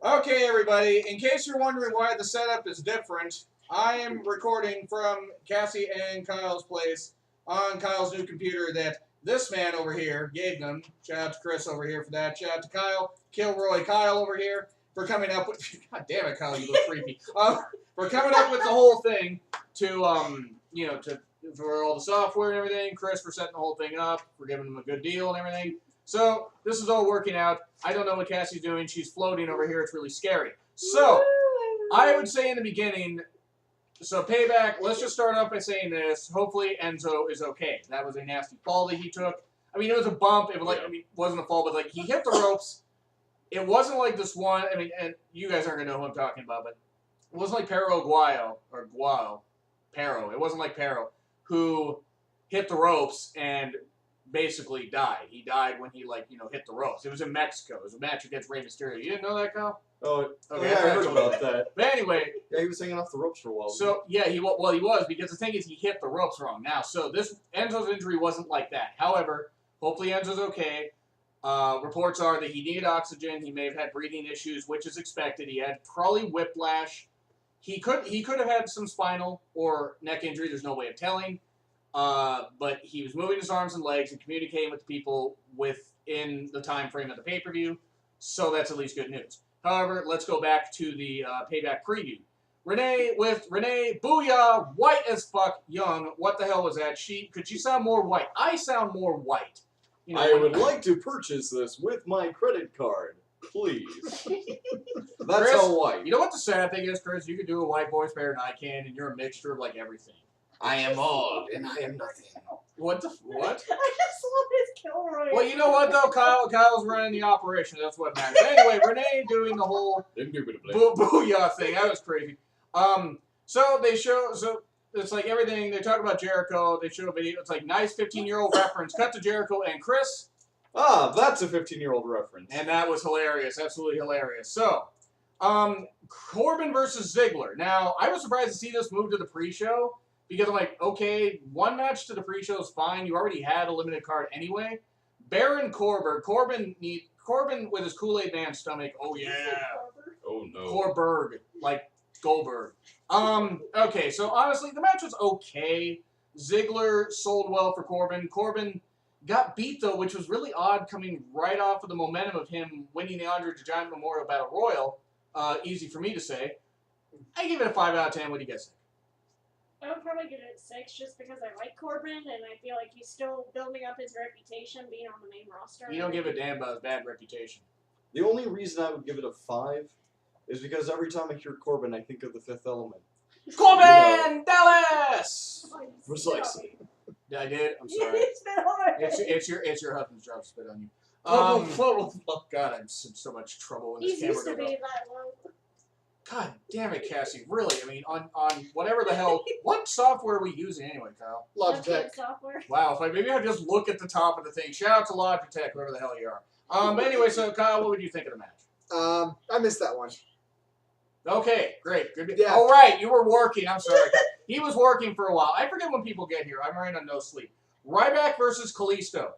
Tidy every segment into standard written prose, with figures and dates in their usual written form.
Okay, everybody, in case you're wondering why the setup is different, I am recording from Cassie and Kyle's place on Kyle's new computer that this man over here gave them. Shout out to Chris over here for that. Shout out to Kyle, Kilroy Kyle over here for coming up with, God damn it, Kyle, you look creepy. For coming up with the whole thing for all the software and everything. Chris for setting the whole thing up, for giving them a good deal and everything. So, this is all working out. I don't know what Cassie's doing. She's floating over here. It's really scary. So, I would say in the beginning, so Payback, let's just start off by saying this. Hopefully Enzo is okay. That was a nasty fall that he took. I mean, it was a bump. It was it wasn't a fall, but like he hit the ropes. It wasn't like this one. I mean, and you guys aren't going to know who I'm talking about, but it wasn't like Pero Pero. It wasn't like Pero, who hit the ropes and basically died. He died when he hit the ropes. It was in Mexico. It was a match against Rey Mysterio. You didn't know that, Kyle? Oh, okay, yeah, I heard about that. But anyway, yeah, he was hanging off the ropes for a while. So yeah, he was, because the thing is he hit the ropes wrong. Now, so this Enzo's injury wasn't like that. However, hopefully Enzo's okay. Reports are that he needed oxygen. He may have had breathing issues, which is expected. He had probably whiplash. He could have had some spinal or neck injury. There's no way of telling. But he was moving his arms and legs and communicating with the people within the time frame of the pay-per-view, so that's at least good news. However, let's go back to the Payback preview. Renee, booyah, white as fuck, young. What the hell was that? Could she sound more white? I sound more white. I would like to purchase this with my credit card, please. That's Chris, all white. You know what the sad thing is, Chris? You can do a white voice better than I can, and you're a mixture of like everything. I am old, and I am nothing. What? I just love his Kilroy. Well, you know what, though? Kyle's running the operation. That's what matters. Anyway, Renee doing the whole booyah thing. That was crazy. So it's like everything. They talk about Jericho. They show a video. It's like nice 15-year-old reference. Cut to Jericho and Chris. Ah, that's a 15-year-old reference. And that was hilarious. Absolutely hilarious. So, Corbin versus Ziggler. Now, I was surprised to see this move to the pre-show. Because I'm like, okay, one match to the pre-show is fine. You already had a limited card anyway. Baron Corbin with his Kool-Aid Man stomach. Oh yeah. Oh no. Corberg, like Goldberg. Okay, so honestly, the match was okay. Ziggler sold well for Corbin. Corbin got beat though, which was really odd, coming right off of the momentum of him winning the Andre the Giant Memorial Battle Royal. Easy for me to say. I give it a 5 out of 10. What do you guys think? I would probably give it a 6 just because I like Corbin and I feel like he's still building up his reputation being on the main roster. You don't give a damn about his bad reputation. The only reason I would give it a 5 is because every time I hear Corbin, I think of the Fifth Element. Corbin Dallas! Precisely. I did? I'm sorry. It's your husband's job to spit on you. God, I'm in so much trouble when this camera goes used to be off. that low. God damn it, Cassie. Really, I mean, on whatever the hell, what software are we using anyway, Kyle? Logitech software. Wow, maybe I just look at the top of the thing. Shout out to Logitech, whoever the hell you are. But anyway, so Kyle, what would you think of the match? I missed that one. Okay, great. Good. Yeah. Oh, right, you were working. I'm sorry. He was working for a while. I forget when people get here. I'm running on no sleep. Ryback versus Kalisto.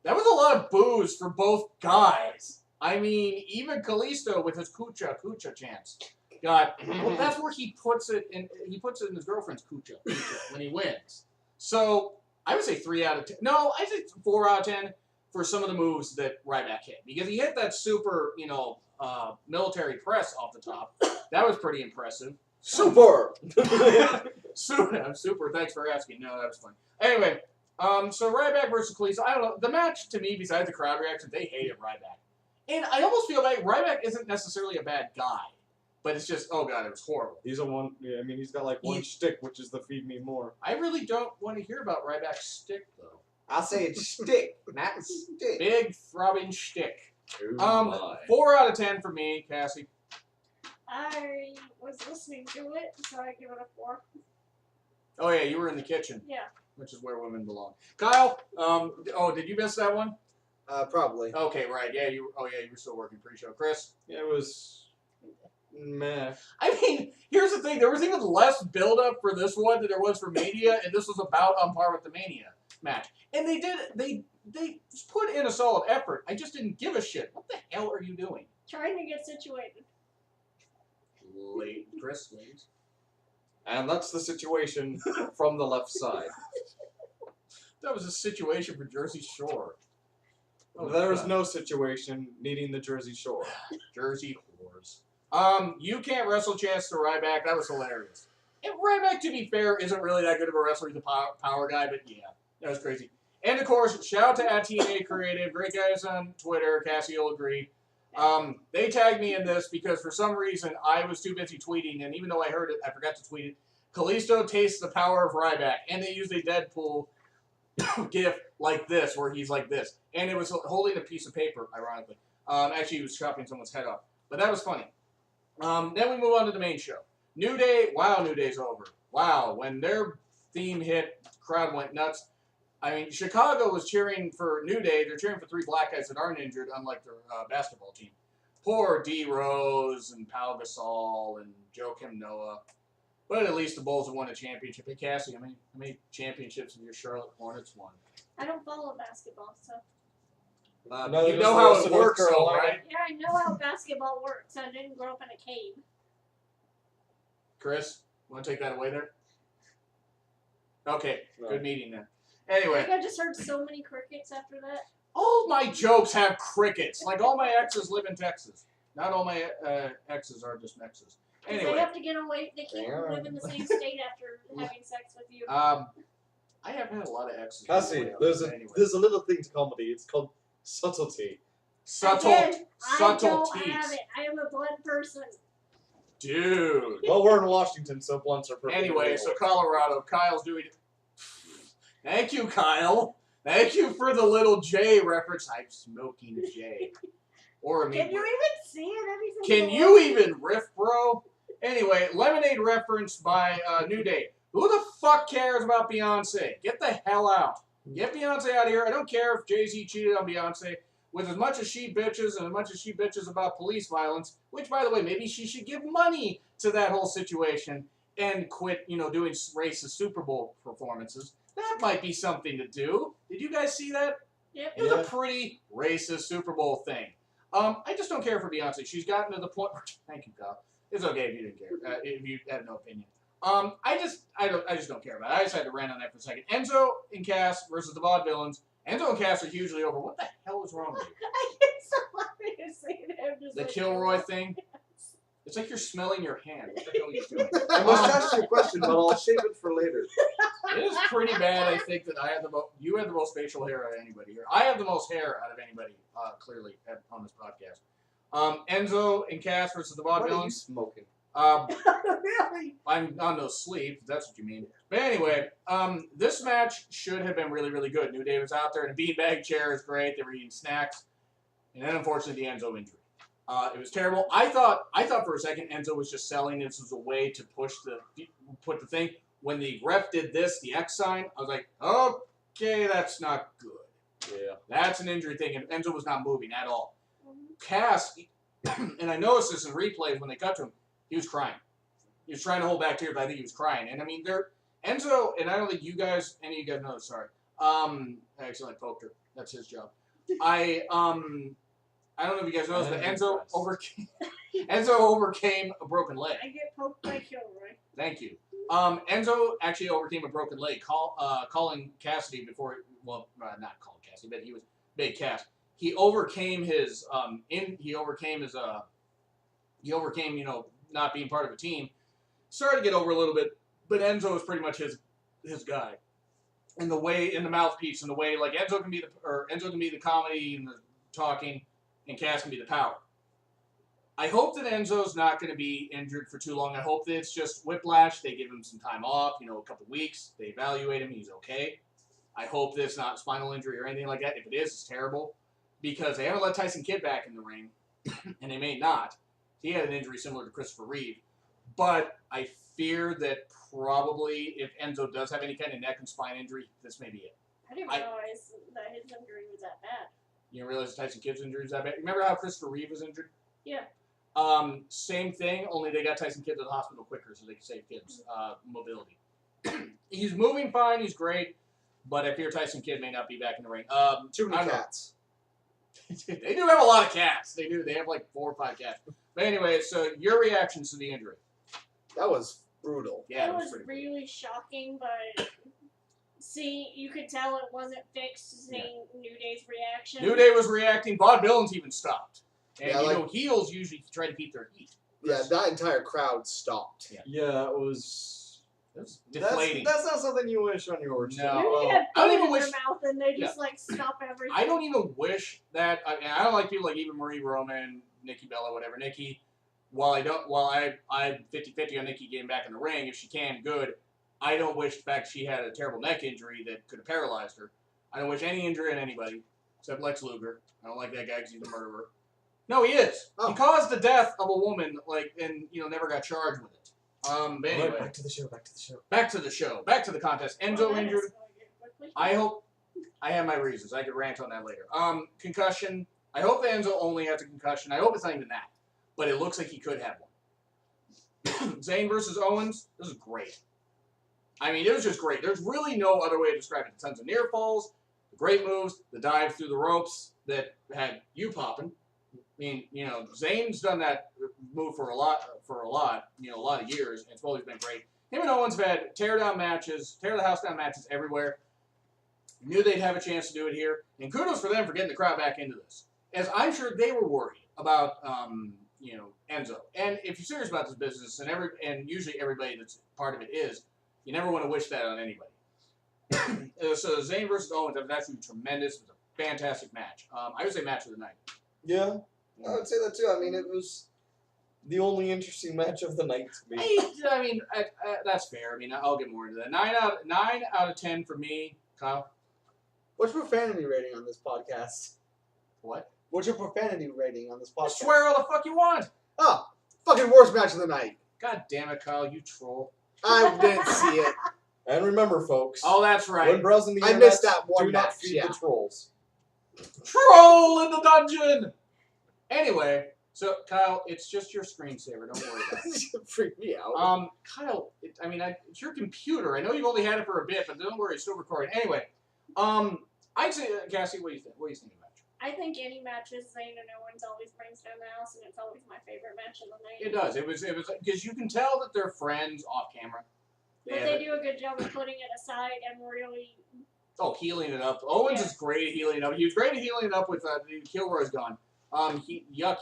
That was a lot of boos for both guys. I mean, even Kalisto with his kucha chants. Well, that's where he puts it in. He puts it in his girlfriend's kucha when he wins. So I would say 3 out of 10. No, I say 4 out of 10 for some of the moves that Ryback hit, because he hit that super, military press off the top. That was pretty impressive. Super. Super. Thanks for asking. No, that was fun. Anyway, so Ryback versus Kalisto. I don't know. The match to me, besides the crowd reaction, they hated Ryback, and I almost feel like Ryback isn't necessarily a bad guy. But it's just, oh god, it was horrible. He's got like one shtick, which is the feed me more. I really don't want to hear about Ryback's shtick, though. I'll say it's stick, not stick. Big throbbing shtick. Oh 4 out of 10 for me, Cassie. I was listening to it, so I give it a 4. Oh yeah, you were in the kitchen. Yeah. Which is where women belong. Kyle, did you miss that one? Probably. Okay, right. Yeah, you were still working pre-show. Chris? Yeah, it was meh. I mean, here's the thing. There was even less build-up for this one than there was for Mania, and this was about on par with the Mania match. And they put in a solid effort. I just didn't give a shit. What the hell are you doing? Trying to get situated. Chris, ladies. And that's the situation from the left side. That was a situation for Jersey Shore. Oh, There is God. no situation needing the Jersey Shore. Jersey whores. You can't wrestle Chance to Ryback. That was hilarious. And Ryback, to be fair, isn't really that good of a wrestler. He's a power guy, but yeah, that was crazy. And of course, shout out to @TNA Creative, great guys on Twitter. Cassie will agree. They tagged me in this because for some reason I was too busy tweeting, and even though I heard it, I forgot to tweet it. Kalisto tastes the power of Ryback, and they used a Deadpool gif like this, where he's like this, and it was holding a piece of paper, ironically. Actually, he was chopping someone's head off, but that was funny. Then we move on to the main show. New Day. Wow, New Day's over. Wow, when their theme hit, the crowd went nuts. I mean, Chicago was cheering for New Day. They're cheering for 3 black guys that aren't injured, unlike their basketball team. Poor D. Rose and Pau Gasol and Joakim Noah. But at least the Bulls have won a championship. Hey, Cassie, how many championships have your Charlotte Hornets won? I don't follow basketball, so. You know how it works, though, right? Yeah, I know how basketball works. I didn't grow up in a cave. Chris, want to take that away there? Okay, No. good meeting then. I Anyway, think I just heard so many crickets after that. all my jokes have crickets. Like all my exes live in Texas. Not all my exes are just exes. 'Cause Anyway, they have to get away. They can't Yeah. live in the same state after having sex with you. I have had a lot of exes. Cassie, Anyway. there's a little thing to comedy. It's called subtlety. Again, I don't Subtleties. have it. I am a blunt person. Dude. Well, we're in Washington, so blunts are perfect. Anyway, so Colorado, Kyle's doing it. Thank you, Kyle. Thank you for the little J reference. I'm smoking a J. Or a meat. Can you even see it? Everything. Can you even riff, bro? Anyway, Lemonade reference by New Day. Who the fuck cares about Beyonce? Get the hell out. Get Beyonce out of here. I don't care if Jay-Z cheated on Beyonce. With as much as she bitches and as much as she bitches about police violence, which, by the way, maybe she should give money to that whole situation and quit, doing racist Super Bowl performances. That might be something to do. Did you guys see that? Yep. It was a pretty racist Super Bowl thing. I just don't care for Beyonce. She's gotten to the point where, thank you, Kyle. It's okay if you didn't care. If you had no opinion. I just don't care about it. I just had to rant on that for a second. Enzo and Cass versus the Vaudevillains. Enzo and Cass are hugely over. What the hell is wrong with you? I get so happy to see him. Just The like, Kilroy thing? It's like you're smelling your hand. What the hell are you doing? I must ask you a question, but I'll save it for later. It is pretty bad, I think, that you have the most facial hair out of anybody here. I have the most hair out of anybody, clearly, on this podcast. Enzo and Cass versus the What are you Vaudevillains. smoking? Really? I'm on no sleep, if that's what you mean. But anyway, this match should have been really, really good. New Day was out there in a beanbag chair. Is great. They were eating snacks. And then, unfortunately, the Enzo injury. It was terrible. I thought for a second Enzo was just selling this as a way to put the thing. When the ref did this, the X sign, I was like, okay, that's not good. Yeah. That's an injury thing, and Enzo was not moving at all. Cass, and I noticed this in replays when they cut to him, he was crying. He was trying to hold back tears, but I think he was crying. And I mean, Enzo, and I don't think any of you guys know this, sorry. I accidentally poked her. That's his job. I don't know if you guys know this, but Enzo overcame a broken leg. I get poked by Kilroy. Thank you. Enzo actually overcame a broken leg. Calling Cassidy before, not calling Cassidy, but he was Big Cass. He overcame his not being part of a team. Started to get over a little bit, but Enzo is pretty much his guy. In the mouthpiece, and the way like Enzo can be the comedy and the talking, and Cass can be the power. I hope that Enzo's not going to be injured for too long. I hope that it's just whiplash. They give him some time off, a couple weeks. They evaluate him. He's okay. I hope that it's not spinal injury or anything like that. If it is, it's terrible. Because they haven't let Tyson Kidd back in the ring, and they may not. He had an injury similar to Christopher Reeve. But I fear that probably if Enzo does have any kind of neck and spine injury, this may be it. I didn't realize that his injury was that bad. You didn't realize Tyson Kidd's injury was that bad? Remember how Christopher Reeve was injured? Yeah. Same thing, only they got Tyson Kidd to the hospital quicker so they could save Kidd's mobility. He's moving fine, he's great, but I fear Tyson Kidd may not be back in the ring. Too many cats. They do have a lot of cats. They do. They have like 4 or 5 cats. But anyway, so your reactions to the injury? That was brutal. Yeah, it was pretty really shocking, but see, you could tell it wasn't fixed. Seeing New Day's reaction. New Day was reacting. Vaudevillains even stopped. And Yeah, you know, heels usually try to keep their heat. Yeah, that entire crowd stopped. Yeah, it was deflating. That's not something you wish on your Maybe No. they had I don't food even in wish- their mouth and they just like stop everything. I don't even wish that. I don't like people like even Marie Roman, Nikki Bella, whatever. Nikki, while I'm 50-50 on Nikki getting back in the ring, if she can, good. I don't wish the fact she had a terrible neck injury that could have paralyzed her. I don't wish any injury on anybody except Lex Luger. I don't like that guy because he's a murderer. No, he is. Oh. He caused the death of a woman, and never got charged with it. But anyway, Alright, back to the show. back to the contest. Enzo Well, that injured. escalated quickly. I hope. I have my reasons. I could rant on that later. Concussion. I hope Enzo only has a concussion. I hope it's not even that, but it looks like he could have one. Zayn versus Owens. This is great. I mean, it was just great. There's really no other way to describe it. Tons of near falls, the great moves, the dive through the ropes that had you popping. I mean, Zayn's done that move for a lot, a lot of years, and it's always been great. Him and Owens have had tear the house down matches everywhere. Knew they'd have a chance to do it here, and kudos for them for getting the crowd back into this. As I'm sure they were worried about, Enzo. And if you're serious about this business, and usually everybody that's part of it is, you never want to wish that on anybody. So Zayn versus Owens, that was absolutely tremendous. It was a fantastic match. I would say match of the night. Yeah, I would say that too. I mean, it was the only interesting match of the night to me. I mean, that's fair. I mean, I'll get more into that. 9 out of 10 for me, Kyle. What's your profanity rating on this podcast? What? What's your profanity rating on this podcast? Swear all the fuck you want. Oh, fucking worst match of the night. God damn it, Kyle, you troll. I didn't see it. And remember, folks, Oh, that's when right. browsing the I internet, missed that one do not match, feed yeah. the trolls. Troll in the dungeon. Anyway, so Kyle, it's just your screensaver. Don't worry about it. Freak me out. Kyle, it's your computer. I know you've only had it for a bit, but don't worry, it's still recording. Anyway, I'd say, Cassie, what do you think? What do you think of the match? I think any matches Zayn and Owens always brings down the house, and it's always my favorite match of the night. It does. It was because you can tell that they're friends off camera. But they do a good job of putting it aside and really. Oh, healing it up. Owens is great at healing it up. He was great at healing it up with Kilroy's gone.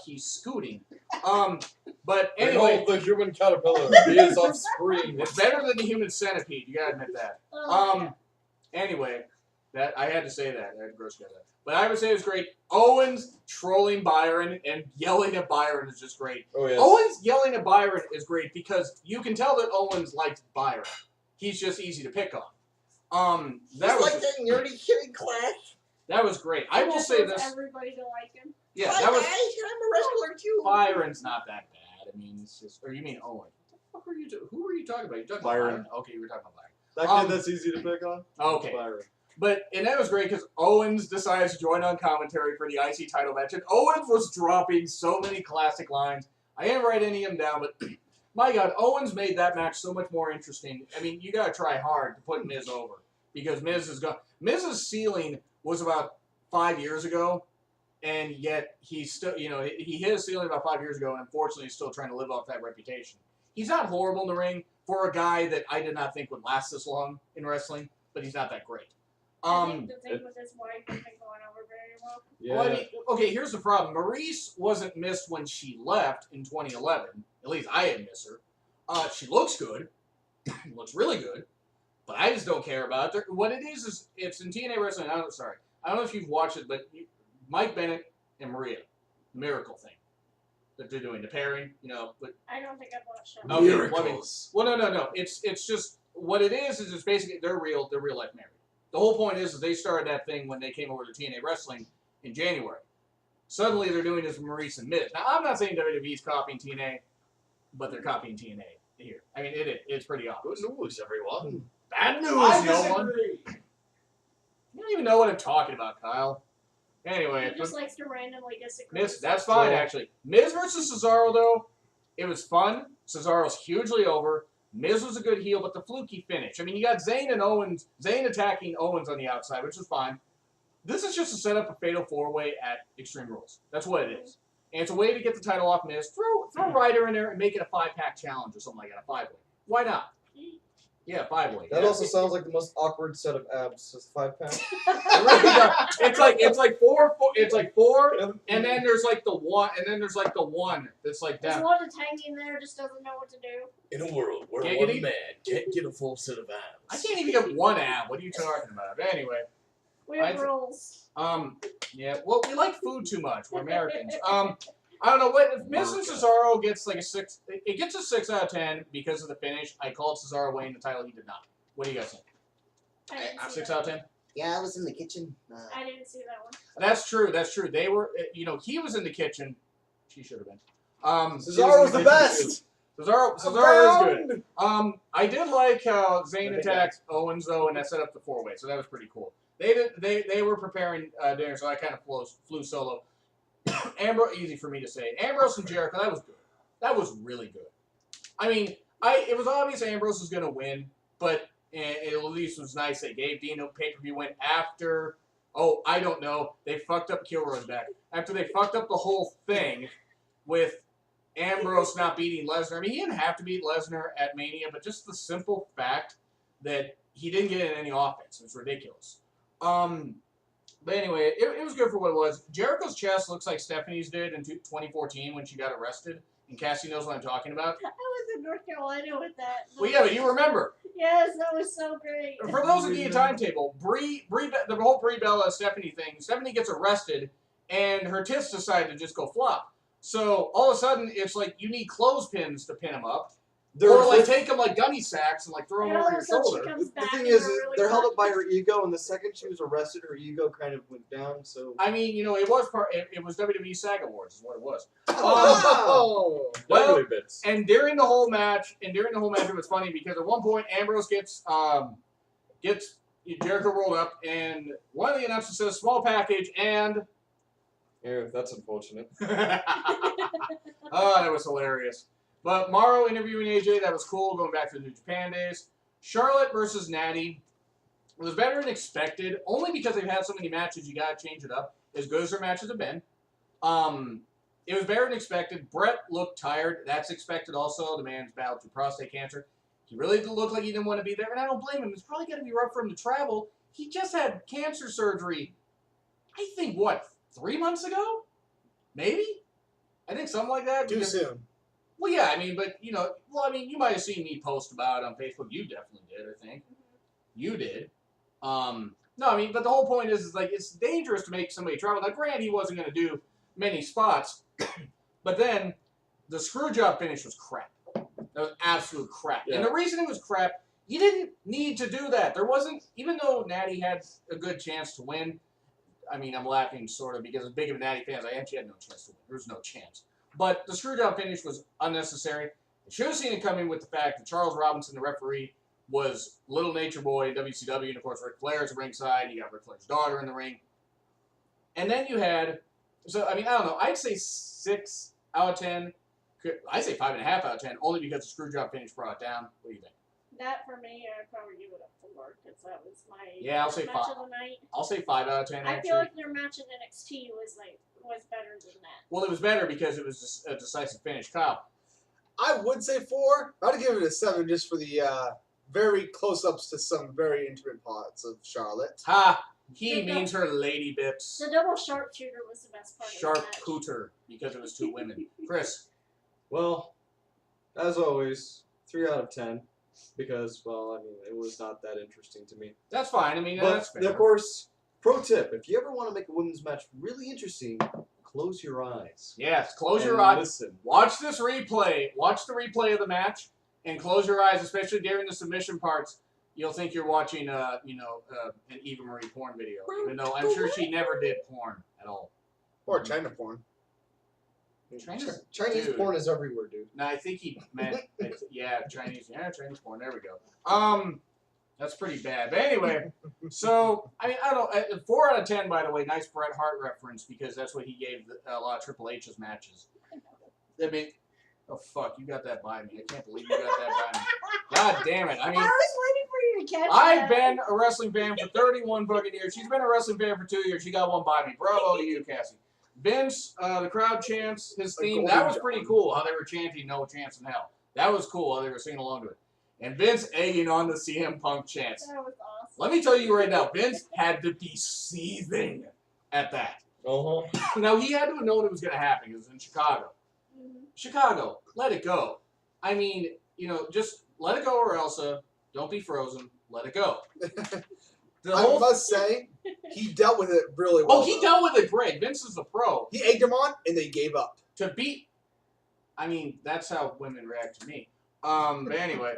He's scooting. But anyway, Behold the human caterpillar. He is off screen. it's better than the human centipede. You gotta admit that. Anyway, that I had to say that. I had to gross get that. But I would say it's great. Owens trolling Byron and yelling at Byron is just great. Oh yes. Owens yelling at Byron is great because you can tell that Owens likes Byron. He's just easy to pick on. That was that nerdy kid in class. that was great. I will say this. Everybody to like him. Yeah, that was. I'm a wrestler too. Byron's not that bad. I mean, it's just. Or you mean Owen? What the fuck are you? Who were you talking about? You talking Byron. about Byron? Okay, you were talking about Byron. That kid that's easy to pick on? Okay. Byron. And that was great because Owens decides to join on commentary for the IC title match. And Owens was dropping so many classic lines. I didn't write any of them down, but my God, Owens made that match so much more interesting. I mean, you got to try hard to put Miz over because Miz is gone. Miz's ceiling was about 5 years ago, and yet he's still, he hit his ceiling about 5 years ago, and unfortunately he's still trying to live off that reputation. He's not horrible in the ring for a guy that I did not think would last this long in wrestling, but he's not that great. I think the thing with his wife isn't going over very well. Yeah. Well, I mean, okay, here's the problem. Maurice wasn't missed when she left in 2011. At least I didn't miss her. She looks good. Looks really good. But I just don't care about it. What it is it's in TNA Wrestling. I don't know if you've watched it, but Mike Bennett and Maria, the Miracle thing that they're doing, the pairing, But I don't think I've watched it. okay, Miracles. well, no. It's just what it is it's basically they're real life married. The whole point is they started that thing when they came over to TNA Wrestling in January. Suddenly they're doing this with Maurice and Miz. Now, I'm not saying WWE's copying TNA, but they're copying TNA here. I mean, it's pretty obvious. Good news, everyone. Bad news, I no one. disagree. You don't even know what I'm talking about, Kyle. Anyway, He just likes to randomly disagree. Miz, that's fine, actually. Miz versus Cesaro, though, it was fun. Cesaro's hugely over. Miz was a good heel, but the fluky finish. I mean, you got Zayn attacking Owens on the outside, which is fine. This is just a setup of Fatal 4-Way at Extreme Rules. That's what it is. and it's a way to get the title off Miz. Throw Ryder in there and make it a 5-pack challenge or something like that, a 5-way. Why not? Yeah, 5-way. That yeah. also sounds like the most awkward set of abs. Just 5-pack. It really does. It's like four. It's like 4, and then there's like the one, and then there's like the one that's like There's down. one that's hanging there, just doesn't know what to do. In a world where Giggity. one man can't get a full set of abs. I can't even get one ab. What are you talking about? Anyway, We have rules. yeah. Well, we like food too much. We're Americans. I don't know what if Miz and Cesaro gets like a 6. It gets a 6 out of 10 because of the finish. I called Cesaro winning the title. He did not. What do you guys think? I didn't see 6 that. out of 10. Yeah, I was in the kitchen. I didn't see that one. That's true. That's true. They were. He was in the kitchen. She should have been. Cesaro was the best. Cesaro is good. I did like how Zayn attacked Owens though, and that set up the 4-way, so that was pretty cool. They were preparing dinner, so I kind of flew solo. Ambrose, easy for me to say. Ambrose and Jericho, that was good. That was really good. I mean, it was obvious Ambrose was going to win, but it at least was nice they gave Dean a pay-per-view win after. Oh, I don't know. They fucked up Kilroy's back after they fucked up the whole thing with Ambrose not beating Lesnar. I mean, he didn't have to beat Lesnar at Mania, but just the simple fact that he didn't get in any offense was ridiculous. But anyway, it was good for what it was. Jericho's chest looks like Stephanie's did in 2014 when she got arrested, and Cassie knows what I'm talking about. I was in North Carolina with that. Well, yeah, but you remember. Yes, that was so great. For those of you in timetable, the whole Brie Bella Stephanie thing, Stephanie gets arrested, and her tits decide to just go flop. So all of a sudden, it's like you need clothespins to pin them up. Or like take them like gunny sacks and like throw them over your shoulder. The thing is, they're held up by her ego, and the second she was arrested, her ego kind of went down. So I mean, it was it was WWE SAG Awards is what it was. oh, well, and during the whole match, it was funny because at one point Ambrose gets Jericho rolled up, and one of the announcers says small package, and yeah, that's unfortunate. Oh, that was hilarious. But Morrow interviewing AJ, that was cool, going back to the New Japan days. Charlotte versus Natty was better than expected, only because they've had so many matches, you got to change it up, as good as their matches have been. It was better than expected. Brett looked tired. That's expected also. The man's battled through prostate cancer. He really did look like he didn't want to be there, and I don't blame him. It's probably going to be rough for him to travel. He just had cancer surgery, I think, 3 months ago? Maybe? I think something like that. Too soon. Well, yeah, I mean, but, you might have seen me post about it on Facebook. You definitely did, I think. You did. No, I mean, but the whole point is like, it's dangerous to make somebody travel. Now, granted, he wasn't going to do many spots, but then the screw job finish was crap. That was absolute crap. Yeah. And the reason it was crap, you didn't need to do that. There wasn't, even though Natty had a good chance to win, I mean, I'm laughing sort of because as big of a Natty fan, I actually had no chance to win. There was no chance. But the screwjob finish was unnecessary. I should have seen it coming with the fact that Charles Robinson, the referee, was Little Nature Boy in WCW, and of course Ric Flair's ringside. You got Ric Flair's daughter in the ring. And then you had, so I mean, I don't know, I'd say 6 out of 10. I'd say 5.5 out of 10, only because the screwjob finish brought it down. What do you think? That for me, I'd probably give it a 4 because that was my I'll say match 5. of the night. I'll say 5 out of 10. I feel like their match in NXT was better than that. Well, it was better because it was just a decisive finish. Kyle. I would say 4. I'd give it a 7 just for the very close-ups to some very intimate parts of Charlotte. Ha! He means her lady bits. The double sharpshooter was the best part of the match. Sharpshooter, because it was 2 women. Chris. Well, as always, 3 out of 10. Because, well, I mean, it was not that interesting to me. That's fine. I mean, but, that's fair. Of course, pro tip, if you ever want to make a women's match really interesting, close your eyes. Yes, close your eyes. Listen. Watch this replay. Watch the replay of the match and close your eyes, especially during the submission parts. You'll think you're watching, an Eva Marie porn video, even though I'm sure she never did porn at all. Or China porn. Chinese porn is everywhere, dude. No, I think he meant, Chinese porn. There we go. That's pretty bad. But anyway, so, I mean, I don't know. 4 out of 10, by the way, nice Bret Hart reference because that's what he gave a lot of Triple H's matches. I mean, oh, fuck, you got that by me. I can't believe you got that by me. God damn it. I mean, I was waiting for you to catch I've that. been a wrestling fan for 31 fucking years. She's been a wrestling fan for 2 years. She got one by me. Bravo to you, Cassie. Vince, the crowd chants his A theme. golden That was John. pretty cool how they were chanting "No Chance in Hell." That was cool how they were singing along to it. And Vince egging on the CM Punk chants. That was awesome. Let me tell you right now, Vince had to be seething at that. Uh-huh. Now, he had to have known it was going to happen. It was in Chicago. Mhm. Chicago, let it go. I mean, just let it go, or Elsa. Don't be frozen. Let it go. The I whole must say, he dealt with it really well. Oh, he though. dealt with it great. Vince is a pro. He egged him on, and they gave up. To beat, I mean, that's how women react to me. But anyway,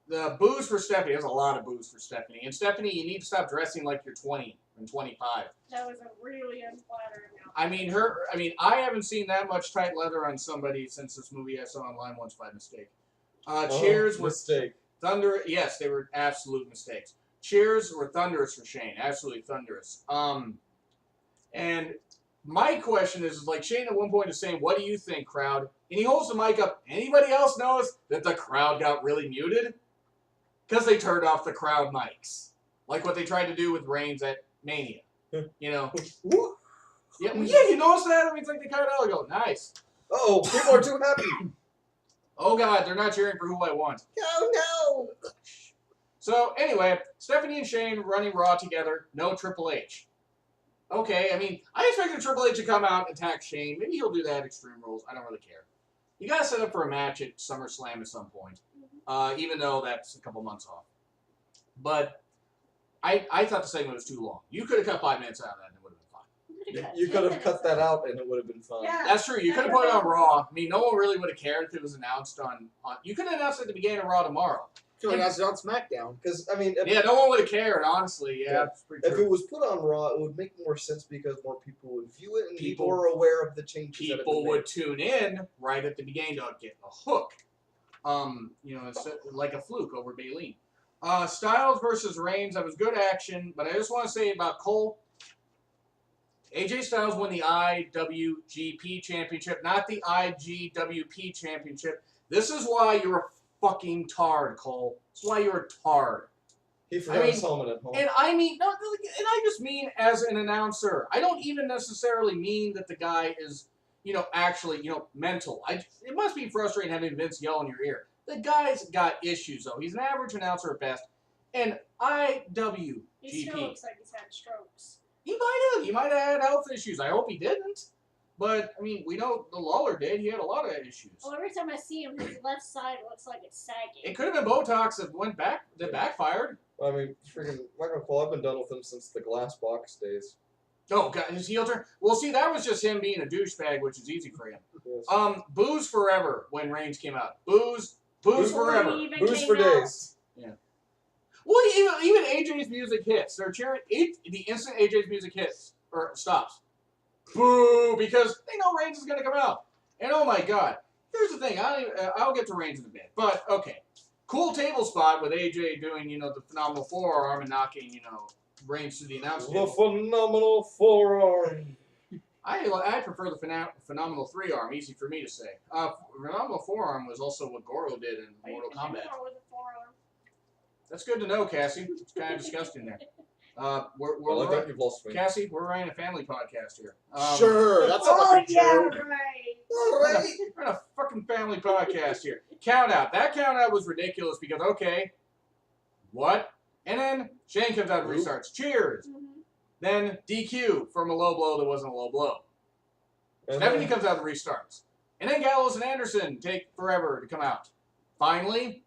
the boos for Stephanie. There's a lot of boos for Stephanie. And Stephanie, you need to stop dressing like you're 20 and 25. That was a really unflattering outfit. I mean, I haven't seen that much tight leather on somebody since this movie I saw online once by mistake. Cheers was mistake. thunder. Yes, they were absolute mistakes. Cheers were thunderous for Shane. Absolutely thunderous. And my question is like Shane at one point is saying, "What do you think, crowd?" And he holds the mic up. Anybody else notice that the crowd got really muted? Because they turned off the crowd mics, like what they tried to do with Reigns at Mania. Yeah, you notice that? I mean, it's like they cut it out and go, "Nice." Oh, people are too happy. Oh God, they're not cheering for who I want. Oh no. So anyway, Stephanie and Shane running Raw together. No Triple H. Okay, I mean, I expected Triple H to come out and attack Shane. Maybe he'll do that at Extreme Rules. I don't really care. You got to set up for a match at SummerSlam at some point, even though that's a couple months off. But I thought the segment was too long. You could have cut 5 minutes out of that and it would have been fine. You could have cut that out and it would have been fun. Yeah. That's true. You could have put it on Raw. I mean, no one really would have cared if it was announced on you could have announced it at the beginning of Raw tomorrow. Could have announced it on SmackDown. Because, I mean, Yeah, no one would have cared, honestly. Yeah, that's pretty if true. it was put on Raw, it would make more sense because more people would view it and People- people are aware of the changes that have People been would tune in right at the beginning to get a hook. It's like a fluke over Baylene. Styles versus Reigns, that was good action, but I just want to say about Cole. AJ Styles won the IWGP Championship, not the IGWP Championship. This is why you're a fucking tard, Cole. This is why you're a tard. He forgot his helmet at home. And I mean, no, and I just mean as an announcer. I don't even necessarily mean that the guy is, actually, mental. It must be frustrating having Vince yell in your ear. The guy's got issues, though. He's an average announcer at best. And IWGP. He still looks like he's had strokes. He might have. He might have had health issues. I hope he didn't. But, I mean, we know the Lawler did. He had a lot of issues. Well, every time I see him, his left side looks like it's sagging. It could have been Botox that backfired. I mean, freaking Michael Cole, I've been done with him since the glass box days. Oh, God, his heel turn. Well, see, that was just him being a douchebag, which is easy for him. Yes. Booze forever when Reigns came out. Booze forever. He even Booze came for out. days. Well, even AJ's music hits. They're cheering. The instant AJ's music hits or stops. Boo! Because they know Reigns is going to come out. And oh my God, here's the thing. I'll get to Reigns in a bit. But okay, cool table spot with AJ doing the phenomenal forearm and knocking Reigns to the announce The table. phenomenal forearm. I prefer the phenomenal 3-arm. Easy for me to say. Phenomenal forearm was also what Goro did in Are you Mortal pushing Kombat. it or with a forearm? That's good to know, Cassie. It's kind of disgusting there. We're I like that you've lost me. Cassie, we're running a family podcast here. Sure, that's Oh, not yeah, true. right. All right. We're on a fucking family podcast here. Count out. That count out was ridiculous because, okay, what? And then Shane comes out and restarts. Cheers. Mhm. Then DQ from a low blow that wasn't a low blow. Stephanie comes out and restarts. And then Gallows and Anderson take forever to come out. Finally,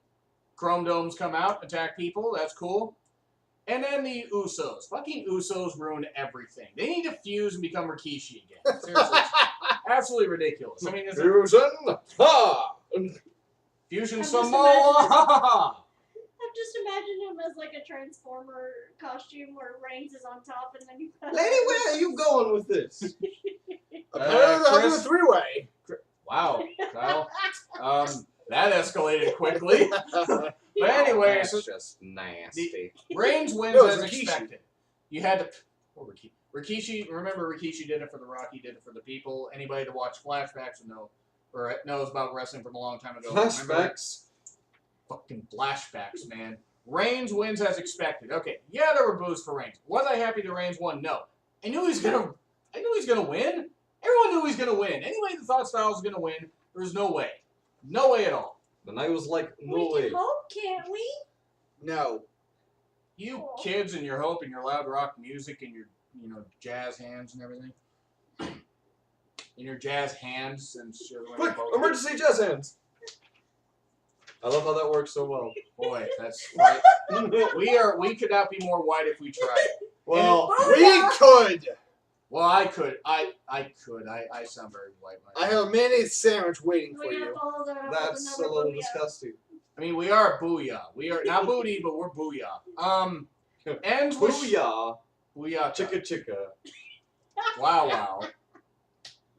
Chrome Domes come out, attack people. That's cool. And then the Usos. Fucking Usos ruined everything. They need to fuse and become Rikishi again. Seriously. Absolutely ridiculous. I mean, it's Fusion. Ha! Fusion I'm just Samoa. I'm just imagining him as like a Transformer costume where Reigns is on top and then he Lady, where are you going with this? Apparently, they're having a Chris- three-way. Wow, Kyle. That escalated quickly. But anyway, that's so just nasty. Reigns wins No, it's as Rikishi. expected. You had to. Oh, Rikishi. Remember, Rikishi did it for the Rock. He did it for the people. Anybody that watched flashbacks would know, or knows about wrestling from a long time ago. Remember? Flashbacks. Fucking flashbacks, man. Reigns wins as expected. Okay, yeah, there were boos for Reigns. Was I happy that Reigns won? No. I knew he was gonna win, Everyone knew he was going to win. Anybody that thought Styles was going to win, there was no way. No way at all. And I was like, no We way. can hope, can't we? No. You kids and your hope and your loud rock music and your, jazz hands and everything. And your jazz hands and shit. Quick, emergency jazz hands. I love how that works so well. Boy, that's right. We could not be more white if we tried. Well, We could. Well, I could. I could. I sound very white. I have a mayonnaise sandwich waiting for We gotta you. follow that up with that's a another little booyah. disgusting. I mean, we are booyah. We are not booty, but we're booyah. Ends with Booyah. booyah. Chicka chicka. Wow, wow. What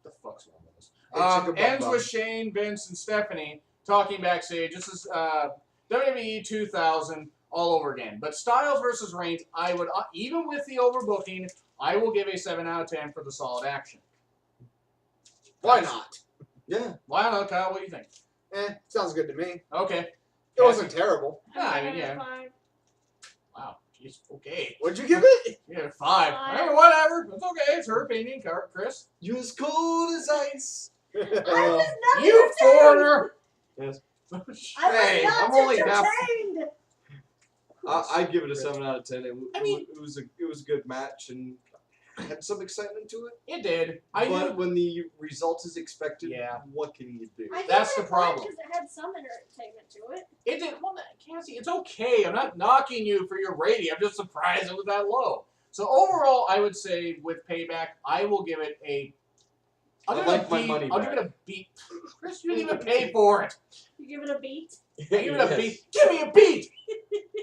the fuck's wrong with us? Hey, chicka bum Ends bum. with Shane, Vince, and Stephanie talking backstage. This is WWE 2000 all over again. But Styles versus Reigns, I would, even with the overbooking, I will give a 7 out of 10 for the solid action. Why not? Yeah. Why not, Kyle? What do you think? Sounds good to me. Okay. It wasn't terrible. Yeah, I mean, yeah. Fine. Wow. Jeez. Okay. What'd you give it? Yeah, 5. Five. Whatever. It's okay. It's her opinion, Chris. You as cold as ice. I was not You entertained. foreigner. Yes. I was Hey, not I'm only half- entertained. I'd give it a 7 out of 10. I mean- It was a good match and had some excitement to it. It did. But when the result is expected, Yeah. what can you do? I think That's it the problem. Because it had some entertainment to it. It did. Well, Cassie, it's okay. I'm not knocking you for your rating. I'm just surprised it was that low. So overall, I would say with Payback, I will give it a. I'll I give like it a my B. money I'll back. give it a B. Chris, you didn't even pay for it. You give it a beat. I give it a Yes. B. Give me a beat.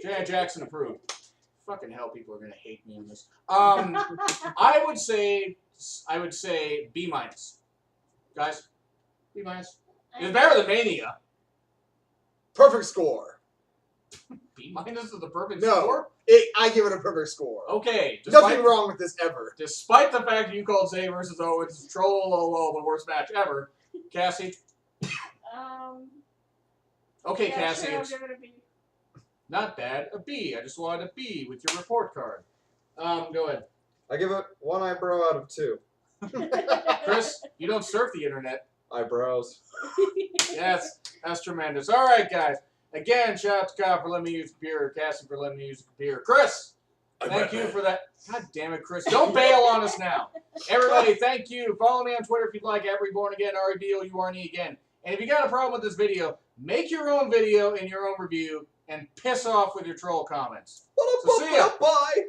Janet Jackson approved. Fucking hell, people are gonna hate me on this. I would say B minus. Guys, B minus. It's better than Mania. Perfect score. B minus is the perfect No. score. I give it a perfect score. Okay. Nothing wrong with this ever. Despite the fact that you called Zay versus Owens Troll the worst match ever, Cassie. Okay, yeah, Cassie, sure, I'll it's give it a B. not bad. A B. I just wanted a B with your report card. Go ahead, I give it 1 eyebrow out of 2. Chris. You don't surf the internet. Eyebrows. Yes, that's tremendous. All right, guys. Again, shout out to Kyle for letting me use the computer, Cassie for letting me use the computer. Chris, thank you for that. God damn it, Chris. Don't bail on us now. Everybody, thank you. Follow me on Twitter if you'd like, @RebornAgain, REBOURNE again. And if you got a problem with this video, make your own video and your own review and piss off with your troll comments. So see ya. Bye.